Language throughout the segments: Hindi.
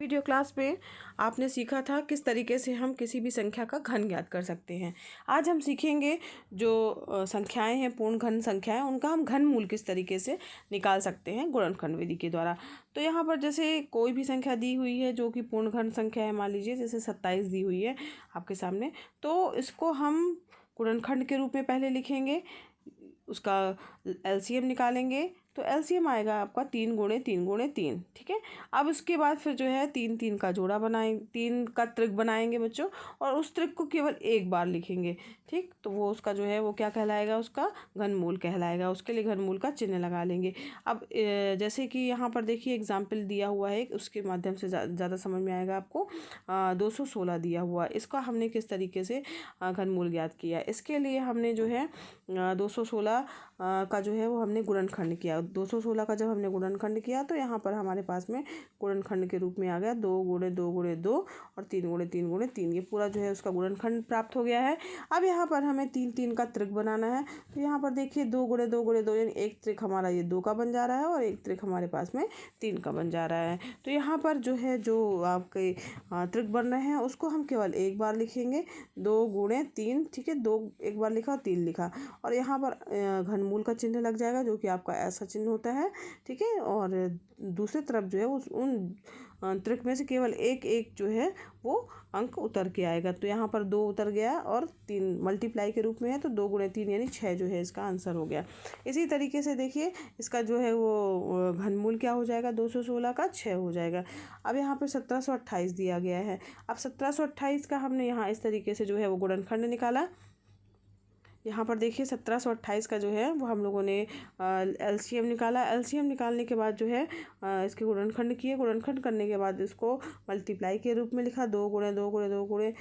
वीडियो क्लास में आपने सीखा था किस तरीके से हम किसी भी संख्या का घन ज्ञात कर सकते हैं। आज हम सीखेंगे जो संख्याएं हैं, पूर्ण घन संख्याएं, उनका हम घन मूल किस तरीके से निकाल सकते हैं गुणनखंड विधि के द्वारा। तो यहाँ पर जैसे कोई भी संख्या दी हुई है जो कि पूर्ण घन संख्या है, मान लीजिए जैसे 27 दी हुई है आपके सामने, तो इसको हम गुणनखंड के रूप में पहले लिखेंगे, उसका एलसीएम निकालेंगे। तो एलसीएम आएगा आपका 3 गुणे 3 गुणे 3, ठीक है। अब उसके बाद फिर जो है 3 3 का जोड़ा बनाएंगे, 3 का त्रिक बनाएंगे बच्चों, और उस त्रिक को केवल एक बार लिखेंगे, ठीक। तो वो उसका जो है वो क्या कहलाएगा, उसका घनमूल कहलाएगा। उसके लिए घनमूल का चिन्ह लगा लेंगे। अब जैसे कि यहाँ पर देखिए एग्जाम्पल दिया हुआ है, उसके माध्यम से ज़्यादा समझ में आएगा आपको। 216 दिया हुआ, इसका हमने किस तरीके से घनमूल ज्ञात किया। इसके लिए हमने जो है 216 का जो है वो हमने गुणनखंड किया। 216 का जब हमने गुणनखंड किया तो यहाँ पर हमारे पास में गुणनखंड के रूप में आ गया 2 गुणे 2 गुणे 2 और 3 गुणे 3 गुणे 3। ये पूरा जो है उसका गुणनखंड प्राप्त हो गया है। अब यहाँ पर हमें 3 3 का त्रिक बनाना है। तो यहाँ पर देखिए 2 गुणे 2 गुणे 2, यानी एक त्रिक हमारा ये 2 का बन जा रहा है और एक त्रिक हमारे पास में 3 का बन जा रहा है। तो यहाँ पर जो है जो आपके त्रिक बन रहे हैं उसको हम केवल एक बार लिखेंगे, 2 गुणे 3, ठीक है। 2 एक बार लिखा, 3 लिखा, और यहाँ पर घनमूल का चिन्ह लग जाएगा जो कि आपका ऐसा चिन्ह होता है, ठीक है। और दूसरी तरफ जो है उन त्रिक में से केवल एक एक जो है वो अंक उतर के आएगा। तो यहाँ पर 2 उतर गया और 3 मल्टीप्लाई के रूप में है, तो 2 गुणे 3 यानी 6 जो है इसका आंसर हो गया। इसी तरीके से देखिए इसका जो है वो घनमूल क्या हो जाएगा, 216 का 6 हो जाएगा। अब यहाँ पर 1728 दिया गया है। अब 1728 का हमने यहाँ इस तरीके से जो है वो गुणनखंड निकाला। यहाँ पर देखिए 1728 का जो है वो हम लोगों ने एलसीएम निकाला। एलसीएम निकालने के बाद जो है इसके गुणनखंड किए। गुणनखंड करने के बाद इसको मल्टीप्लाई के रूप में लिखा, 2 गुणे 2 गुणे 2 गुणे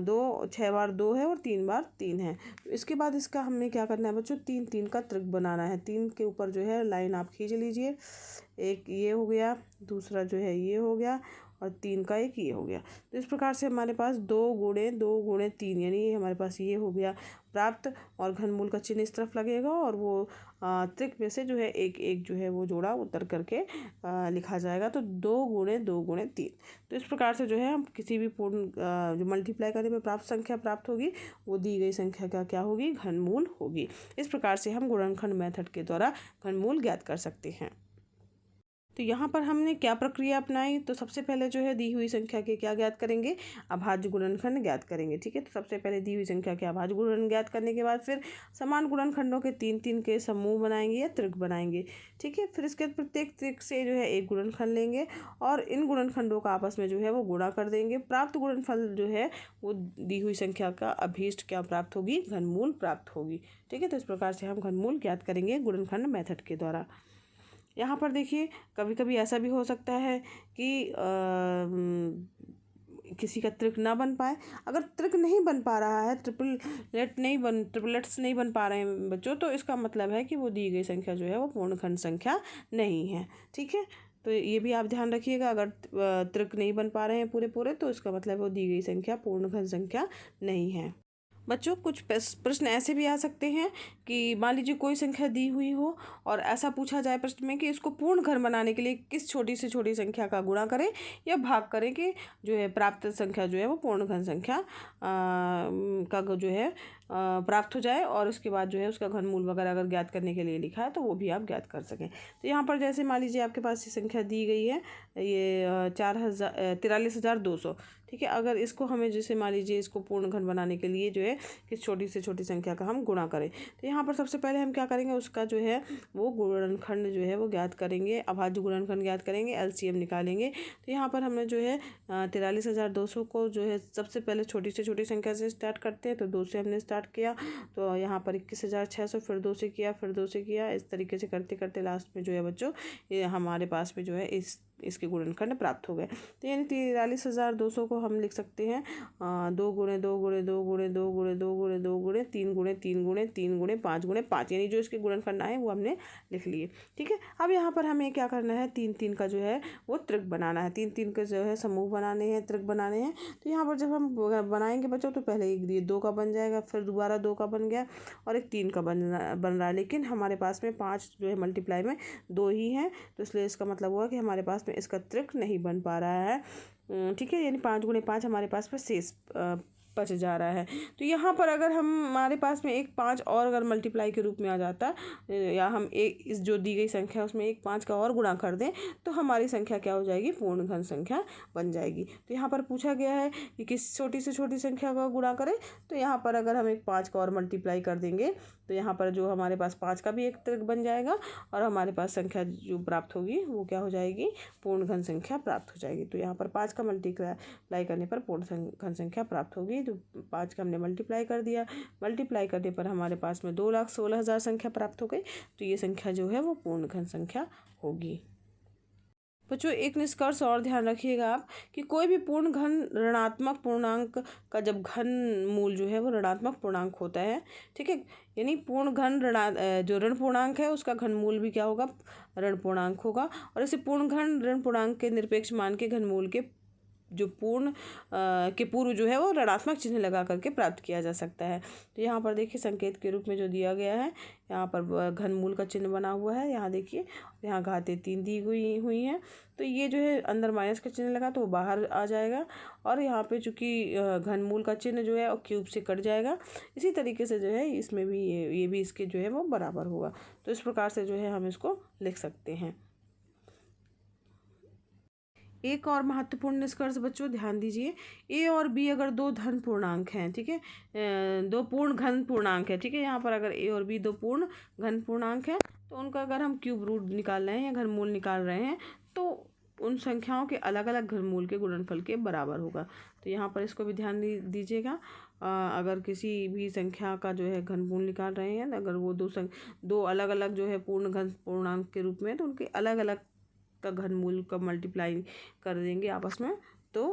2, 6 बार 2 है और 3 बार 3 है। तो इसके बाद इसका हमने क्या करना है बच्चों, 3 3 का त्रिक बनाना है। 3 के ऊपर जो है लाइन आप खींच लीजिए, एक ये हो गया, दूसरा जो है ये हो गया, और 3 का एक ये हो गया। तो इस प्रकार से हमारे पास 2 गुणे 2 गुणे 3 यानी हमारे पास ये हो गया प्राप्त, और घनमूल का चिन्ह इस तरफ लगेगा और वो त्रिक में से जो है एक एक जो है वो जोड़ा उतर करके लिखा जाएगा। तो 2 गुणे 2 गुणे 3। तो इस प्रकार से जो है हम किसी भी पूर्ण जो मल्टीप्लाई करने में प्राप्त संख्या प्राप्त होगी वो दी गई संख्या का क्या होगी, घनमूल होगी। इस प्रकार से हम गुणनखंड मेथड के द्वारा घनमूल ज्ञात कर सकते हैं। तो यहाँ पर हमने क्या प्रक्रिया अपनाई, तो सबसे पहले जो है दी हुई संख्या के क्या ज्ञात करेंगे, अभाज्य गुणनखंड ज्ञात करेंगे, ठीक है। तो सबसे पहले दी हुई संख्या के अभाज्य गुणन ज्ञात करने के बाद फिर समान गुणनखंडों के 3 3 के समूह बनाएंगे या त्रिक बनाएंगे, ठीक है। फिर इसके प्रत्येक त्रिक से जो है एक गुणनखंड लेंगे और इन गुणनखंडों का आपस में जो है वो गुणा कर देंगे। प्राप्त गुणनफल जो है वो दी हुई संख्या का अभीष्ट क्या प्राप्त होगी, घनमूल प्राप्त होगी, ठीक है। तो इस प्रकार से हम घनमूल ज्ञात करेंगे गुणनखंड मेथड के द्वारा। यहाँ पर देखिए कभी कभी ऐसा भी हो सकता है कि किसी का त्रिक ना बन पाए। अगर त्रिक नहीं बन पा रहा है, ट्रिपलेट्स नहीं बन पा रहे हैं बच्चों, तो इसका मतलब है कि वो दी गई संख्या जो है वो पूर्णखंड संख्या नहीं है, ठीक है। तो ये भी आप ध्यान रखिएगा, अगर त्रिक नहीं बन पा रहे हैं पूरे तो इसका मतलब वो दी गई संख्या पूर्णखंड संख्या नहीं है। बच्चों कुछ प्रश्न ऐसे भी आ सकते हैं कि मान लीजिए कोई संख्या दी हुई हो और ऐसा पूछा जाए प्रश्न में कि इसको पूर्ण घन बनाने के लिए किस छोटी से छोटी संख्या का गुणा करें या भाग करें कि जो है प्राप्त संख्या जो है वो पूर्ण घन संख्या का जो है प्राप्त हो जाए, और उसके बाद जो है उसका घनमूल वगैरह अगर ज्ञात करने के लिए लिखा है तो वो भी आप ज्ञात कर सकें। तो यहाँ पर जैसे मान लीजिए आपके पास ये संख्या दी गई है, ये 43,200, ठीक है। अगर इसको हमें जैसे मान लीजिए इसको पूर्ण घन बनाने के लिए जो है किस छोटी से छोटी संख्या का हम गुणा करें, तो यहाँ पर सबसे पहले हम क्या करेंगे, उसका जो है वो गुणनखंड जो है वो ज्ञात करेंगे, अभाज्य गुणनखंड ज्ञात करेंगे, एलसीएम निकालेंगे। तो यहाँ पर हमने जो है 43,200 को जो है सबसे पहले छोटी से छोटी संख्या से स्टार्ट करते हैं, तो 2 से हमने स्टार्ट किया, तो यहाँ पर 21,600, फिर 2 से किया, फिर 2 से किया, इस तरीके से करते करते लास्ट में जो है बच्चों ये हमारे पास में जो है इसके गुणनखंड प्राप्त हो गए। तो यानी 43,200 को हम लिख सकते हैं 2 गुणे 2 गुणे 2 गुणे 2 गुणे 2 गुणे 2 गुणे 3 गुणे 3 गुणे 3 गुणे 5 गुणे 5, यानी जो इसके गुणनखंड आए वो हमने लिख लिए, ठीक है। अब यहाँ पर हमें क्या करना है, 3 3 का जो है वो त्रिक बनाना है, 3 3 के जो है समूह बनाने हैं, त्रिक बनाने हैं। तो यहाँ पर जब हम बनाएंगे बच्चों तो पहले एक 2 का बन जाएगा, फिर दोबारा 2 का बन गया और एक 3 का बन रहा है, लेकिन हमारे पास में 5 जो है मल्टीप्लाई में 2 ही हैं, तो इसलिए इसका मतलब हुआ कि हमारे पास पास में इसका त्रिक नहीं बन पा रहा है, ठीक है, यानी 5 गुणे 5 हमारे पास में शेष बच जा रहा है। तो यहाँ पर अगर हमारे पास में एक 5 और अगर मल्टीप्लाई के रूप में आ जाता, या हम एक इस जो दी गई संख्या है उसमें एक 5 का और गुणा कर दें, तो हमारी संख्या क्या हो जाएगी, पूर्ण घन संख्या बन जाएगी। तो यहाँ पर पूछा गया है कि किस छोटी से छोटी संख्या का गुणा करें, तो यहाँ पर अगर हम एक 5 का और मल्टीप्लाई कर देंगे तो यहाँ पर जो हमारे पास 5 का भी एक त्रिक बन जाएगा और हमारे पास संख्या जो प्राप्त होगी वो क्या हो जाएगी, पूर्ण घन संख्या प्राप्त हो जाएगी। तो यहाँ पर 5 का मल्टीप्लाई करने पर पूर्ण घन संख्या प्राप्त होगी। तो 5 का हमने मल्टीप्लाई कर दिया, मल्टीप्लाई करने पर हमारे पास में 2,16,000 संख्या प्राप्त हो गई। तो ये संख्या जो है वो पूर्ण घन संख्या होगी। बच्चों एक निष्कर्ष और ध्यान रखिएगा आप कि कोई भी पूर्ण घन ऋणात्मक पूर्णांक का जब घन मूल जो है वो ऋणात्मक पूर्णांक होता है, ठीक है, यानी पूर्ण घन जो ऋण पूर्णांक है उसका घन मूल भी क्या होगा, ऋण पूर्णांक होगा। और इसे पूर्ण घन ऋण पूर्णांक के निरपेक्ष मान के घन मूल के जो पूर्ण के पूर्व जो है वो ऋणात्मक चिन्ह लगा करके प्राप्त किया जा सकता है। तो यहाँ पर देखिए संकेत के रूप में जो दिया गया है, यहाँ पर घन मूल का चिन्ह बना हुआ है, यहाँ देखिए, यहाँ घातें 3 दी हुई हैं। तो ये जो है अंदर माइनस का चिन्ह लगा तो वो बाहर आ जाएगा, और यहाँ पे चूँकि घन मूल का चिन्ह जो है और क्यूब से कट जाएगा। इसी तरीके से जो है इसमें भी ये भी इसके जो है वो बराबर होगा। तो इस प्रकार से जो है हम इसको लिख सकते हैं। एक और महत्वपूर्ण निष्कर्ष बच्चों ध्यान दीजिए, ए और बी अगर दो धन पूर्णांक हैं, ठीक है, दो पूर्ण घन पूर्णांक है, ठीक है, यहाँ पर अगर ए और बी दो पूर्ण घन पूर्णांक है तो उनका अगर हम क्यूब रूट निकाल रहे हैं या घनमूल निकाल रहे हैं तो उन संख्याओं के अलग अलग घनमूल के गुणनफल के बराबर होगा। तो यहाँ पर इसको भी ध्यान दीजिएगा। अगर किसी भी संख्या का जो है घनमूल निकाल रहे हैं, अगर वो दो अलग अलग जो है पूर्ण घन पूर्णांक के रूप में, तो उनके अलग अलग का घनमूल का मल्टीप्लाई कर देंगे आपस में, तो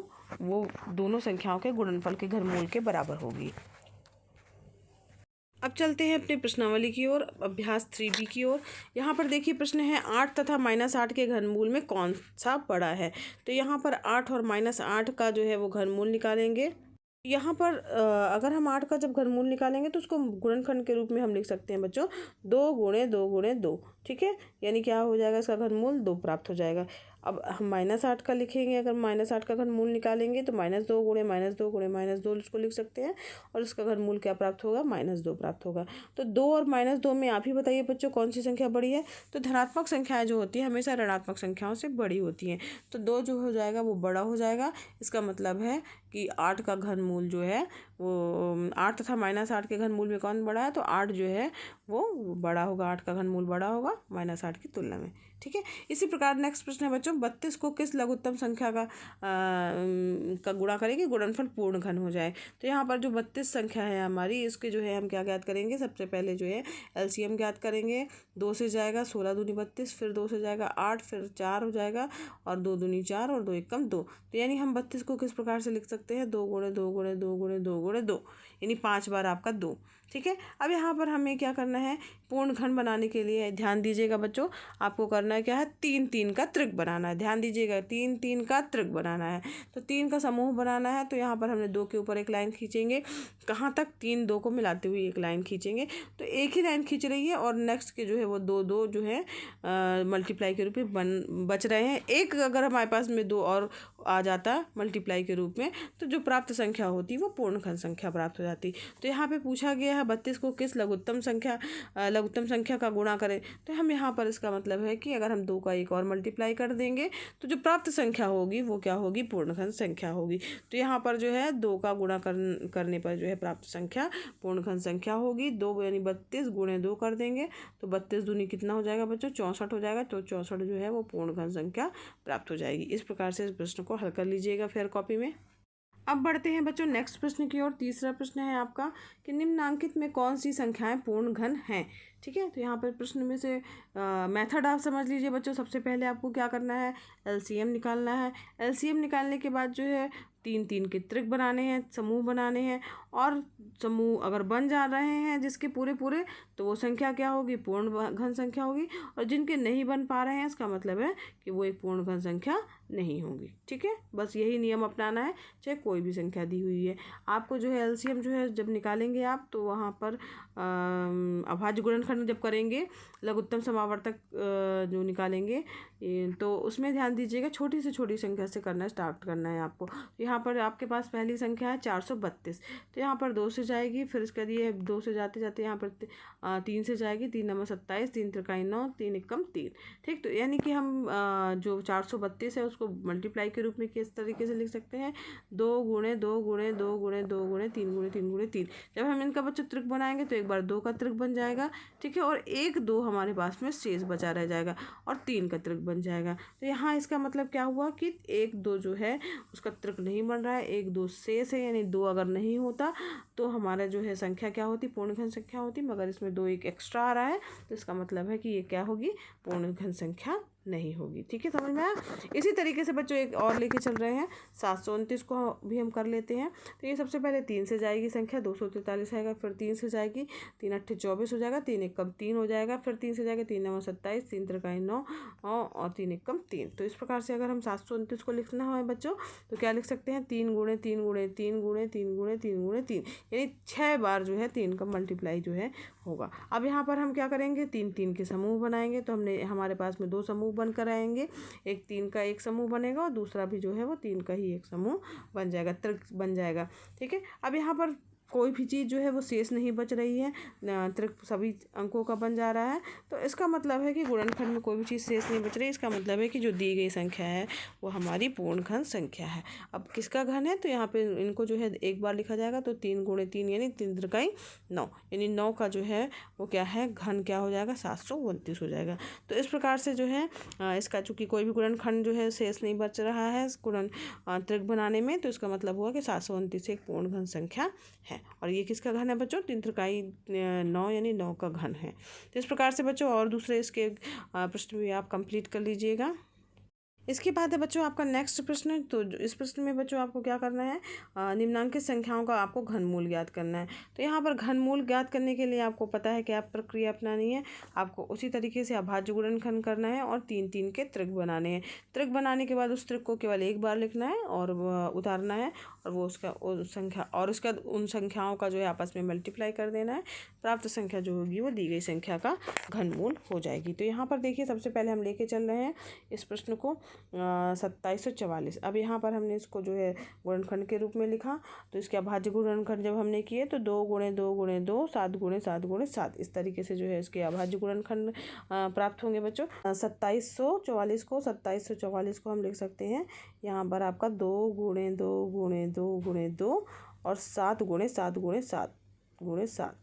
वो दोनों संख्याओं के गुणनफल के घनमूल के बराबर होगी। अब चलते हैं अपने प्रश्नावली की ओर, अभ्यास 3B की ओर। यहाँ पर देखिए प्रश्न है 8 तथा -8 के घनमूल में कौन सा बड़ा है। तो यहाँ पर 8 और -8 का जो है वो घनमूल निकालेंगे। यहाँ पर अगर हम 8 का जब घनमूल निकालेंगे तो उसको गुणनखंड के रूप में हम लिख सकते हैं बच्चों, 2 गुणे 2 गुणे 2, ठीक है, यानी क्या हो जाएगा, इसका घनमूल 2 प्राप्त हो जाएगा। अब हम -8 का लिखेंगे, अगर -8 का घनमूल निकालेंगे तो -2 गुणे -2 गुणे -2 इसको लिख सकते हैं, और इसका घनमूल क्या प्राप्त होगा, -2 प्राप्त होगा। तो 2 और -2 में आप ही बताइए बच्चों कौन सी संख्या बड़ी है। तो धनात्मक संख्याएं जो होती है हमेशा ऋणात्मक संख्याओं से बड़ी होती हैं, तो 2 जो हो जाएगा वो बड़ा हो जाएगा। इसका मतलब है कि 8 का घनमूल जो है वो 8 तथा -8 के घनमूल में कौन बड़ा है, तो 8 जो है वो बड़ा होगा, 8 का घनमूल बड़ा होगा -8 की तुलना में, ठीक है। इसी प्रकार नेक्स्ट प्रश्न है बच्चों, 32 को किस लघुत्तम संख्या का गुणा करेंगे गुणनफल पूर्ण घन हो जाए। तो यहाँ पर जो 32 संख्या है हमारी, इसके जो है हम क्या ज्ञात करेंगे, सबसे पहले जो है LCM ज्ञात करेंगे। 2 से जाएगा 16 दूनी 32, फिर 2 से जाएगा 8, फिर 4 हो जाएगा, और 2 दूनी 4 और 2 एकम 2। तो यानी हम 32 को किस प्रकार से लिख सकते हैं, 2 गुणे 2 गुणे 2 गुणे 2 गुणे 2, यानी 5 बार आपका 2, ठीक है। अब यहाँ पर हमें क्या करना है, पूर्ण घन बनाने के लिए ध्यान दीजिएगा बच्चों, आपको करना है क्या है, 3 3 का त्रिक बनाना है। ध्यान दीजिएगा, 3 3 का त्रिक बनाना है। तो 3 का समूह बनाना है, तो यहाँ पर हमने 2 के ऊपर एक लाइन खींचेंगे। कहाँ तक, 3 2 को मिलाते हुए एक लाइन खींचेंगे। तो एक ही लाइन खींच रही है, और नेक्स्ट के जो है वो 2 2 जो है मल्टीप्लाई के रूप में बच रहे हैं। एक अगर हमारे पास में 2 और आ जाता मल्टीप्लाई के रूप में, तो जो प्राप्त संख्या होती वो पूर्ण घन संख्या प्राप्त हो जाती। तो यहाँ पे पूछा गया है 32 को किस लघुत्तम संख्या का गुणा करें। तो हम यहाँ पर इसका मतलब है कि अगर हम 2 का एक और मल्टीप्लाई कर देंगे तो जो प्राप्त संख्या होगी वो क्या होगी, पूर्ण घन संख्या होगी। तो यहाँ पर जो है 2 का गुणा करने पर जो है प्राप्त संख्या पूर्ण घन संख्या होगी। 2 यानी 32 गुणे 2 कर देंगे, तो 32 दूनी कितना हो जाएगा बच्चों, 64 हो जाएगा। तो 64 जो है वो पूर्ण घन संख्या प्राप्त हो जाएगी। इस प्रकार से इस प्रश्न को हल कर लीजिएगा फेयर कॉपी में। अब बढ़ते हैं बच्चों नेक्स्ट प्रश्न की ओर। तीसरा प्रश्न है आपका कि निम्नांकित में कौन सी संख्याएं पूर्ण घन हैं, ठीक है। तो यहाँ पर प्रश्न में से मेथड आप समझ लीजिए बच्चों। सबसे पहले आपको क्या करना है, LCM निकालना है। LCM निकालने के बाद जो है 3 3 के त्रिक बनाने हैं, समूह बनाने हैं, और समूह अगर बन जा रहे हैं जिसके पूरे पूरे, तो वो संख्या क्या होगी, पूर्ण घन संख्या होगी। और जिनके नहीं बन पा रहे हैं इसका मतलब है कि वो एक पूर्ण घन संख्या नहीं होगी, ठीक है। बस यही नियम अपनाना है, चाहे कोई भी संख्या दी हुई है। आपको जो है LCM जो है जब निकालेंगे आप, तो वहाँ पर अभाज्य गुणनखंड गुणनखंड जब करेंगे, लघुत्तम समावर्तक जो निकालेंगे, तो उसमें ध्यान दीजिएगा छोटी से छोटी संख्या से करना स्टार्ट करना है आपको। तो यहाँ पर आपके पास पहली संख्या है 432, तो यहाँ पर 2 से जाएगी, फिर इसके लिए 2 से जाते जाते यहाँ पर 3 से जाएगी, 3 नंबर 27, 3 त्रिकाई 9, 3 एकम 3। ठीक, तो यानी कि हम जो 432 है उसको मल्टीप्लाई के रूप में किस तरीके से लिख सकते हैं, 2 गुणे 2 गुणे 2 गुणे 2 गुणे 3 गुणे 3 गुणे 3। जब हम इनका बच्चों त्रिक बनाएंगे तो एक बार 2 का त्रिक बन जाएगा, ठीक है, और 1 2 हमारे पास में शेष बचा रह जाएगा और 3 का त्रिक बन जाएगा। तो यहाँ इसका मतलब क्या हुआ कि 1 2 जो है उसका त्रिक नहीं बन रहा है, 1 2 शेष है, यानी 2 अगर नहीं होता तो हमारा जो है संख्या क्या होती, पूर्ण घन संख्या होती, मगर इसमें 2 एक एक्स्ट्रा आ रहा है, तो इसका मतलब है कि ये क्या होगी, पूर्ण घन संख्या नहीं होगी। ठीक है, समझ में आया। इसी तरीके से बच्चों एक और लेके चल रहे हैं, 729 को भी हम कर लेते हैं। तो ये सबसे पहले 3 से जाएगी संख्या, 243 आएगा, फिर 3 से जाएगी, 3 8 24 हो जाएगा, 3 एकम 3 हो जाएगा, फिर 3 से जाएगा, 3 9 27, 3 त्रिकाई 9 और 3 एकम 3। तो इस प्रकार से अगर हम 729 को लिखना है बच्चों तो क्या लिख सकते हैं, 3 गुणे 3 गुणे 3 गुणे 3 गुणे 3 गुणे 3, यानी 6 बार जो है 3 का मल्टीप्लाई जो है होगा। अब यहाँ पर हम क्या करेंगे, 3 3 के समूह बनाएंगे, तो हमारे पास में 2 समूह बनकर आएंगे, एक 3 का एक समूह बनेगा और दूसरा भी जो है वो 3 का ही एक समूह बन जाएगा, त्रिक बन जाएगा। ठीक है, अब यहाँ पर कोई भी चीज़ जो है वो शेष नहीं बच रही है, त्रिक सभी अंकों का बन जा रहा है, तो इसका मतलब है कि गुणनखंड में कोई भी चीज़ शेष नहीं बच रही। इसका मतलब है कि जो दी गई संख्या है वो हमारी पूर्ण घन संख्या है। अब किसका घन है, तो यहाँ पे इनको जो है एक बार लिखा जाएगा, तो 3 गुणे 3 यानी 3 त्रिकाई 9, यानी 9 का जो है वो क्या है, घन क्या हो जाएगा, 729 हो जाएगा। तो इस प्रकार से जो है इसका चूँकि कोई भी गुणनखंड जो है शेष नहीं बच रहा है त्रिक बनाने में, तो इसका मतलब हुआ कि 729 एक पूर्ण घन संख्या है। और ये किसका घन है बच्चों, 3 त्रिकाई 9 यानी 9 का घन है। तो इस प्रकार से बच्चों और दूसरे इसके प्रश्न भी आप कंप्लीट कर लीजिएगा। इसके बाद है बच्चों आपका नेक्स्ट प्रश्न। तो इस प्रश्न में बच्चों आपको क्या करना है, निम्नांकित संख्याओं का आपको घनमूल ज्ञात करना है। तो यहाँ पर घनमूल ज्ञात करने के लिए आपको पता है क्या प्रक्रिया अपनानी है, आपको उसी तरीके से अभाज्य गुणनखंड करना है और 3 3 के त्रिक बनाने हैं। त्रिक बनाने के बाद उस त्रिक को केवल एक बार लिखना है और उतारना है, और वो उसका संख्या और उसका उन संख्याओं का जो है आपस में मल्टीप्लाई कर देना है। प्राप्त संख्या जो होगी वो दी गई संख्या का घनमूल हो जाएगी। तो यहाँ पर देखिए सबसे पहले हम लेके चल रहे हैं इस प्रश्न को 2744। अब यहाँ पर हमने इसको जो है गुणनखंड के रूप में लिखा, तो इसके अभाज्य गुणनखंड जब हमने किए तो 2 गुणे 2 गुणे 2, 7 गुणे 7 गुणे 7, इस तरीके से जो है इसके अभाज्य गुणनखंड प्राप्त होंगे बच्चों। 2744 को हम लिख सकते हैं यहाँ पर आपका 2 गुणे 2 गुणे 2 गुणे 2 और 7 गुणे 7 गुणे 7 गुणे 7।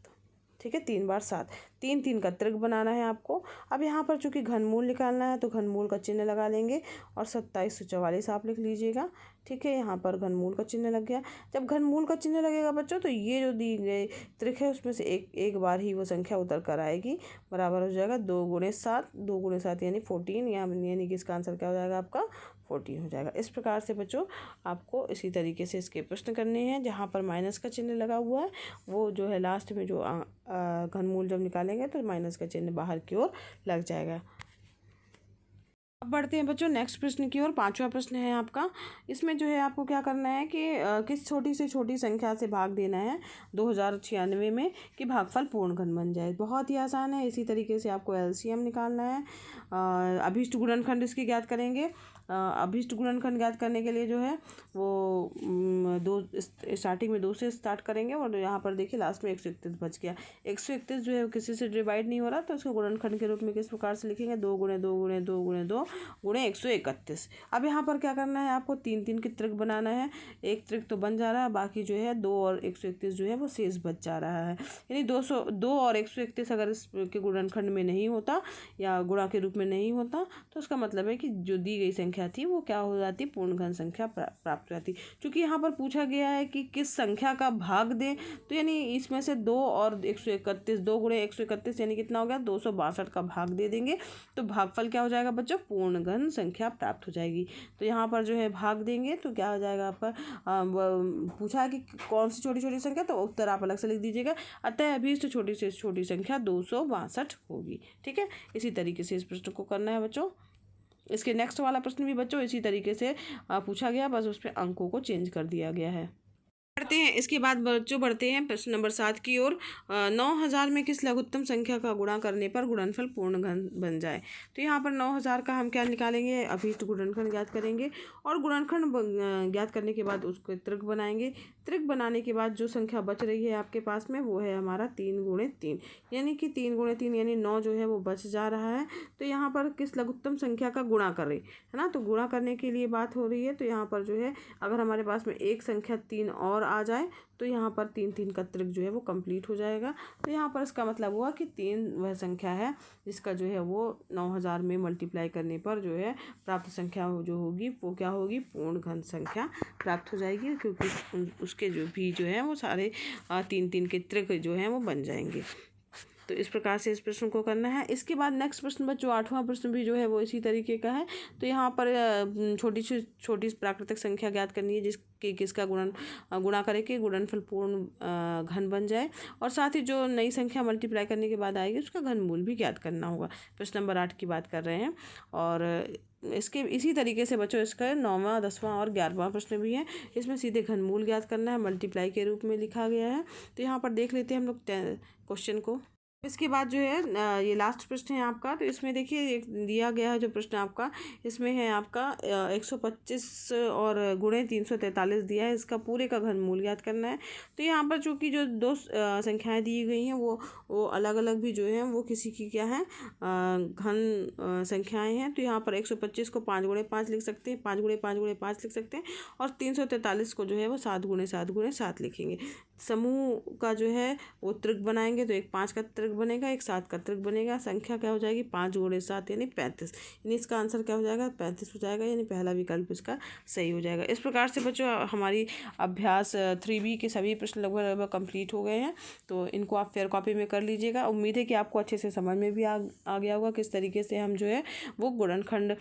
ठीक है, 3 बार 7, 3 3 का त्रिक बनाना है आपको। अब यहाँ पर चूंकि घनमूल निकालना है तो घनमूल का चिन्ह लगा लेंगे और 2744 आप लिख लीजिएगा। ठीक है, यहाँ पर घनमूल का चिन्ह लग गया। जब घनमूल का चिन्ह लगेगा बच्चों तो ये जो दी गई त्रिक है उसमें से एक बार ही वो संख्या उतर कर आएगी, बराबर हो जाएगा 2 गुणे 7, 2 गुणे 7 यानी 14, यानी कि इसका आंसर क्या हो जाएगा आपका 14 हो जाएगा। इस प्रकार से बच्चों आपको इसी तरीके से इसके प्रश्न करने हैं। जहाँ पर माइनस का चिन्ह लगा हुआ है वो जो है लास्ट में जो घनमूल जब निकालेंगे तो माइनस का चिन्ह बाहर की ओर लग जाएगा। अब बढ़ते हैं बच्चों नेक्स्ट प्रश्न की ओर। 5वां प्रश्न है आपका। इसमें जो है आपको क्या करना है कि किस छोटी से छोटी संख्या से भाग देना है 2096 में कि भागफल पूर्ण घन बन जाए। बहुत ही आसान है। इसी तरीके से आपको एलसीएम निकालना है। अभीष्ट गुणनखंड इसकी ज्ञात करेंगे। अभीष्ट गुणनखंड ज्ञात करने के लिए जो है वो स्टार्टिंग में 2 से स्टार्ट करेंगे और यहाँ पर देखिए लास्ट में 131 बच गया। 131 जो है किसी से डिवाइड नहीं हो रहा, तो इसको गुणनखंड के रूप में किस प्रकार से लिखेंगे, 2 गुणे 2 गुणे 2 गुणे 2 गुणे 131। अब यहाँ पर क्या करना है, आपको 3 3 की त्रिक बनाना है। एक त्रिक तो बन जा रहा है, बाकी जो है 2 और 131 जो है वो शेष बच जा रहा है। यानी 2 और 131 अगर इसके गुणनखंड में नहीं होता या गुणा के रूप में नहीं होता तो उसका मतलब है कि जो दी गई संख्या थी वो क्या हो जाती, पूर्ण घन संख्या प्राप्त हो जाती। क्योंकि यहाँ पर पूछा गया है कि किस संख्या का भाग दें, तो यानी इसमें से 2 और 131, 2 गुणे 131 यानी कितना हो गया, 262 का भाग दे देंगे तो भागफल क्या हो जाएगा बच्चों, पूर्ण घन संख्या प्राप्त हो जाएगी। तो यहाँ पर जो है भाग देंगे तो क्या हो जाएगा आपका, पूछा है कि कौन सी छोटी छोटी संख्या, तो उत्तर आप अलग से लिख दीजिएगा। अतः अभीष्ट छोटी से छोटी संख्या 262 होगी। ठीक है, इसी तरीके से इस प्रश्न को करना है बच्चों। इसके नेक्स्ट वाला प्रश्न भी बच्चों इसी तरीके से पूछा गया, बस उस पर अंकों को चेंज कर दिया गया है। बढ़ते हैं। इसके बाद बच्चों बढ़ते हैं प्रश्न नंबर 7 की ओर। 9000 में किस लघुत्तम संख्या का गुणा करने पर गुणनफल पूर्ण घन बन जाए। तो यहाँ पर 9000 का हम क्या निकालेंगे, अभी तो गुणनखंड ज्ञात करेंगे और गुणनखंड ज्ञात करने के बाद उसको त्रिक बनाएंगे। त्रिक बनाने के बाद जो संख्या बच रही है आपके पास में वो है हमारा 3 गुणे 3, यानी कि 3 गुणे 3 यानी 9 जो है वो बच जा रहा है। तो यहाँ पर किस लघुत्तम संख्या का गुणा कर रही है ना, तो गुणा करने के लिए बात हो रही है। तो यहाँ पर जो है अगर हमारे पास में एक संख्या 3 और आ जाए तो यहाँ पर 3 3 का त्रिक जो है वो कंप्लीट हो जाएगा। तो यहाँ पर इसका मतलब हुआ कि 3 वह संख्या है जिसका जो है वो 9000 में मल्टीप्लाई करने पर जो है प्राप्त संख्या जो होगी वो क्या होगी, पूर्ण घन संख्या प्राप्त हो जाएगी, क्योंकि उसके जो भी जो है वो सारे 3 3 के त्रिक जो हैं वो बन जाएंगे। तो इस प्रकार से इस प्रश्न को करना है। इसके बाद नेक्स्ट प्रश्न बच्चों 8वां प्रश्न भी जो है वो इसी तरीके का है। तो यहाँ पर छोटी से छोटी प्राकृतिक संख्या ज्ञात करनी है किसका गुणा करे कि गुणनफल पूर्ण घन बन जाए, और साथ ही जो नई संख्या मल्टीप्लाई करने के बाद आएगी उसका घनमूल भी ज्ञात करना होगा। प्रश्न नंबर 8 की बात कर रहे हैं। और इसके इसी तरीके से बच्चों इसका 9वां 10वां और 11वां प्रश्न भी है। इसमें सीधे घनमूल ज्ञात करना है, मल्टीप्लाई के रूप में लिखा गया है। तो यहाँ पर देख लेते हैं हम लोग क्वेश्चन को। इसके बाद जो है ये लास्ट प्रश्न है आपका। तो इसमें देखिए एक दिया गया है जो प्रश्न आपका, इसमें है आपका 125 और गुणे 343 दिया है, इसका पूरे का घनमूल ज्ञात करना है। तो यहाँ पर चूँकि जो दो संख्याएं दी गई हैं वो अलग अलग भी जो हैं वो किसी की क्या है घन संख्याएं हैं। तो यहाँ पर 125 को 5 गुणे 5 लिख सकते हैं, 5 गुणे 5 गुणे 5 लिख सकते हैं, और 343 को जो है वो 7 गुणे 7 गुणे 7 लिखेंगे। समूह का जो है वो त्रिक बनाएंगे, तो एक 5 का त्रिक बनेगा, एक 7 का त्रिक बनेगा। संख्या क्या हो जाएगी, 5 गुणे 7 यानी 35, यानी इसका आंसर क्या हो जाएगा, 35 हो जाएगा, यानी पहला विकल्प इसका सही हो जाएगा। इस प्रकार से बच्चों हमारी अभ्यास 3B के सभी प्रश्न लगभग कंप्लीट हो गए हैं। तो इनको आप फेयर कॉपी में कर लीजिएगा। उम्मीद है कि आपको अच्छे से समझ में भी आ गया होगा किस तरीके से हम जो है वो गुणनखंड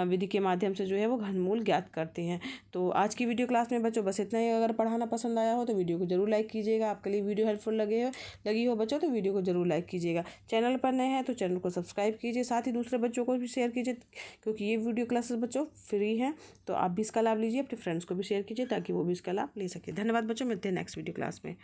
विधि के माध्यम से जो है वो घनमूल ज्ञात करते हैं। तो आज की वीडियो क्लास में बच्चों बस इतना ही। अगर पढ़ाना पसंद आया हो तो वीडियो को जरूर लाइक कीजिएगा। आपके लिए वीडियो हेल्पफुल लगी हो बच्चों तो वीडियो को जरूर लाइक कीजिएगा। चैनल पर नए हैं तो चैनल को सब्सक्राइब कीजिए, साथ ही दूसरे बच्चों को भी शेयर कीजिए, क्योंकि ये वीडियो क्लासेस बच्चों फ्री हैं। तो आप भी इसका लाभ लीजिए, अपने फ्रेंड्स को भी शेयर कीजिए ताकि वो भी इसका लाभ ले सके। धन्यवाद बच्चों, मिलते हैं नेक्स्ट वीडियो क्लास में।